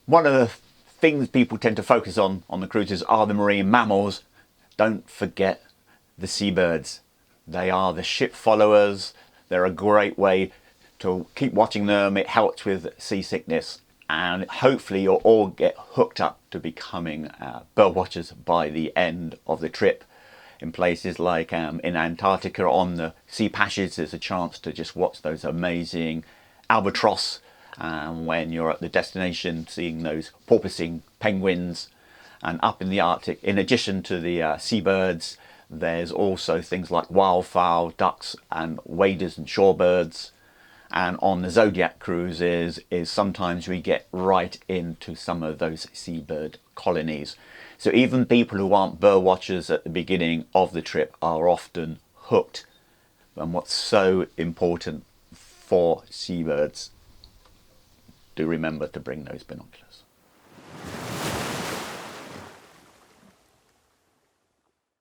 One of the things people tend to focus on the cruises are the marine mammals. Don't forget the seabirds. They are the ship followers. They're a great way to keep watching them. It helps with seasickness, and hopefully you'll all get hooked up to becoming bird watchers by the end of the trip. In places like in Antarctica on the sea passage, there's a chance to just watch those amazing albatross. When you're at the destination, seeing those porpoising penguins. And up in the Arctic, in addition to the seabirds, there's also things like wildfowl, ducks and waders and shorebirds. And on the Zodiac cruises is sometimes we get right into some of those seabird colonies. So even people who aren't bird watchers at the beginning of the trip are often hooked. And what's so important for seabirds, do remember to bring those binoculars.